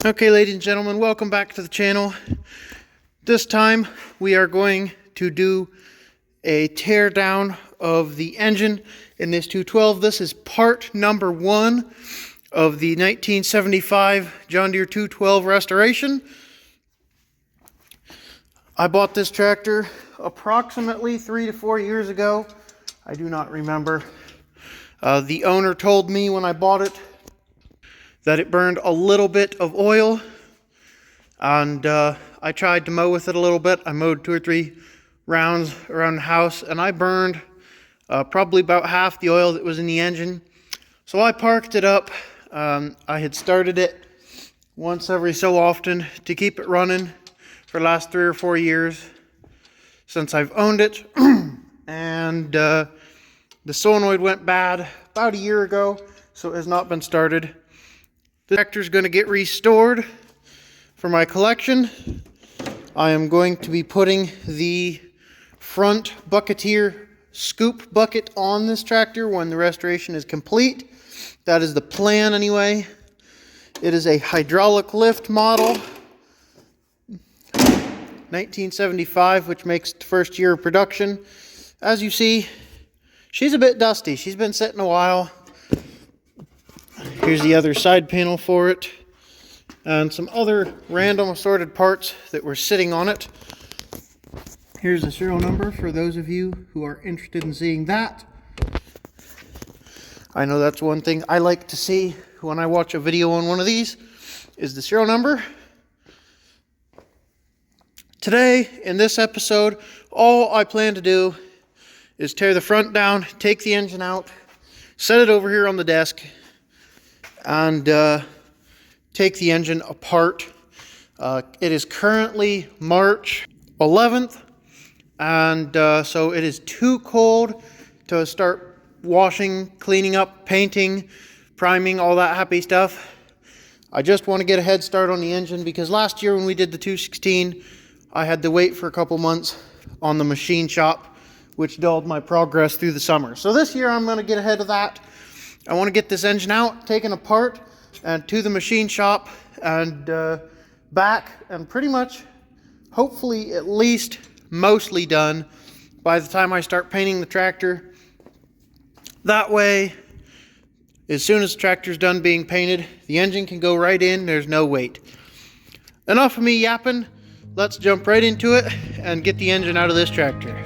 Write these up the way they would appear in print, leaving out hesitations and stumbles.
Okay, ladies and gentlemen, welcome back to the channel. This time we are going to do a tear down of the engine in this 212. This is part number 1 of the 1975 John Deere 212 restoration. I bought this tractor approximately 3 to 4 years ago. I do not remember. The owner told me when I bought it that it burned a little bit of oil, and I tried to mow with it a little bit. I mowed 2 or 3 rounds around the house, and I burned probably about half the oil that was in the engine. So I parked it up. I had started it once every so often to keep it running for the last 3 or 4 years since I've owned it. And the solenoid went bad about a year ago, so it has not been started. The tractor is going to get restored for my collection. I am going to be putting the front bucketeer scoop bucket on this tractor when the restoration is complete. That is the plan anyway. It is a hydraulic lift model, 1975, which makes the first year of production. As you see, she's a bit dusty. She's been sitting a while. Here's the other side panel for it, and some other random assorted parts that were sitting on it. Here's the serial number for those of you who are interested in seeing that. I know that's one thing I like to see when I watch a video on one of these, is the serial number. Today, in this episode, all I plan to do is tear the front down, take the engine out, set it over here on the desk, and take the engine apart. It is currently March 11th, and so it is too cold to start washing, cleaning up, painting, priming, all that happy stuff. I just want to get a head start on the engine because last year when we did the 216, I had to wait for a couple months on the machine shop, which dulled my progress through the summer. So this year I'm going to get ahead of that. I want to get this engine out, taken apart, and to the machine shop and back, and pretty much, hopefully at least mostly done by the time I start painting the tractor. That way, as soon as the tractor's done being painted, the engine can go right in, there's no wait. Enough of me yapping, let's jump right into it and get the engine out of this tractor.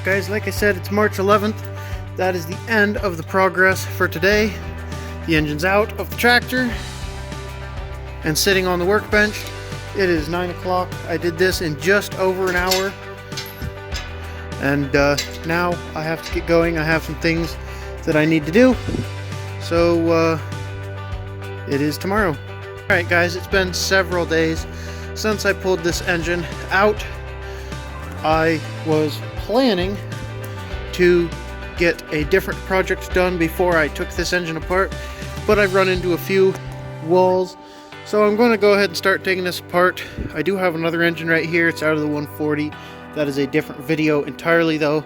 Guys, like I said, it's March 11th. That is the end of the progress for today. The engine's out of the tractor and sitting on the workbench. It is 9 o'clock. I did this in just over an hour. And now I have to get going. I have some things that I need to do. So it is tomorrow. Alright guys, it's been several days since I pulled this engine out. I was planning to get a different project done before I took this engine apart, but I've run into a few walls. So I'm going to go ahead and start taking this apart. I do have another engine right here. It's out of the 140. That is a different video entirely though,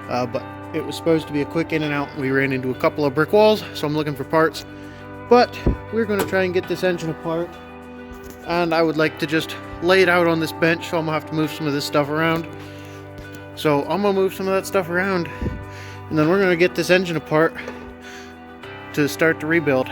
but it was supposed to be a quick in and out. We ran into a couple of brick walls, so I'm looking for parts. But we're going to try and get this engine apart, and I would like to just lay it out on this bench, so I'm going to have to move some of this stuff around. So I'm going to move some of that stuff around, and then we're going to get this engine apart to start the rebuild.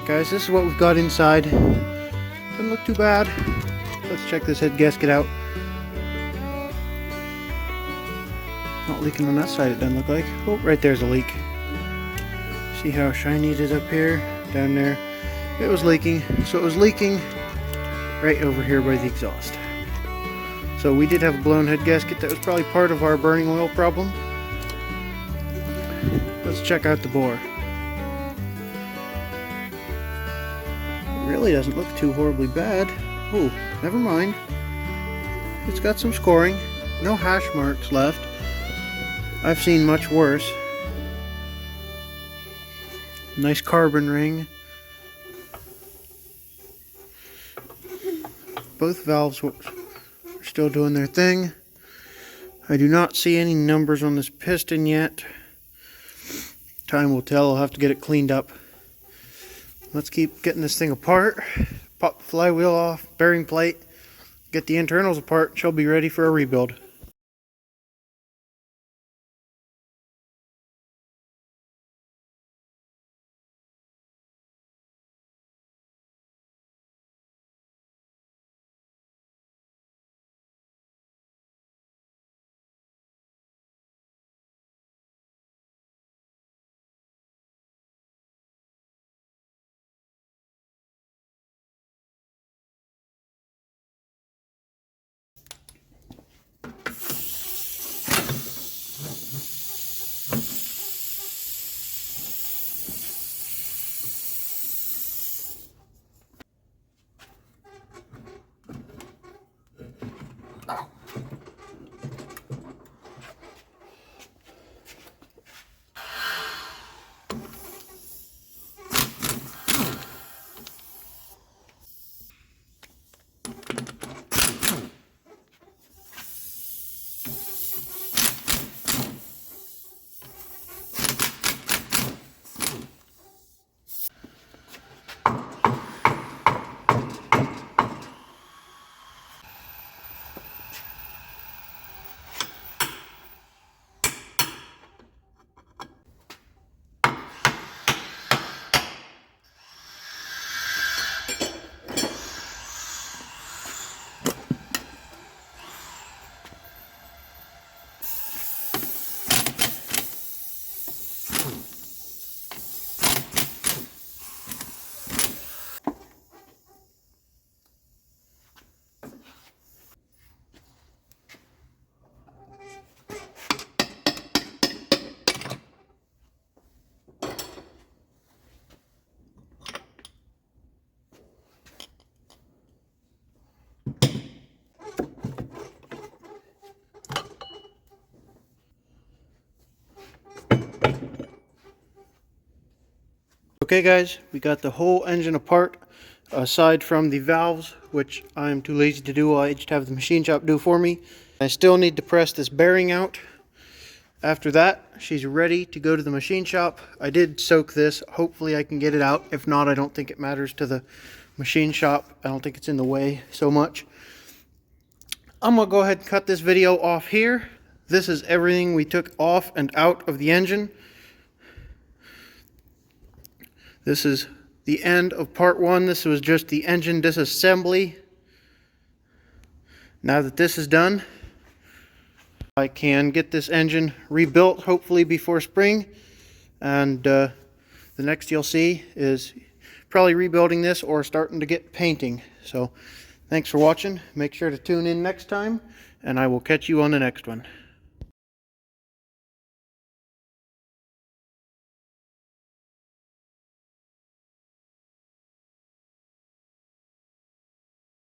Guys, this is what we've got inside. Doesn't look too bad. Let's check this head gasket out. Not leaking on that side, it doesn't look like. Oh, right there's a leak. See how shiny it is up here? Down there. It was leaking. So it was leaking right over here by the exhaust. So we did have a blown head gasket. That was probably part of our burning oil problem. Let's check out the bore. Really doesn't look too horribly bad. Oh, never mind. It's got some scoring. No hash marks left. I've seen much worse. Nice carbon ring. Both valves are still doing their thing. I do not see any numbers on this piston yet. Time will tell. I'll have to get it cleaned up. Let's keep getting this thing apart. Pop the flywheel off, bearing plate, get the internals apart. She'll be ready for a rebuild. Okay guys, we got the whole engine apart, aside from the valves, which I'm too lazy to do. I just have the machine shop do for me. I still need to press this bearing out. After that, she's ready to go to the machine shop. I did soak this. Hopefully I can get it out. If not, I don't think it matters to the machine shop. I don't think it's in the way so much. I'm going to go ahead and cut this video off here. This is everything we took off and out of the engine. This is the end of part one. This was just the engine disassembly. Now that this is done, I can get this engine rebuilt hopefully before spring. And the next you'll see is probably rebuilding this or starting to get painting. So thanks for watching. Make sure to tune in next time, and I will catch you on the next one.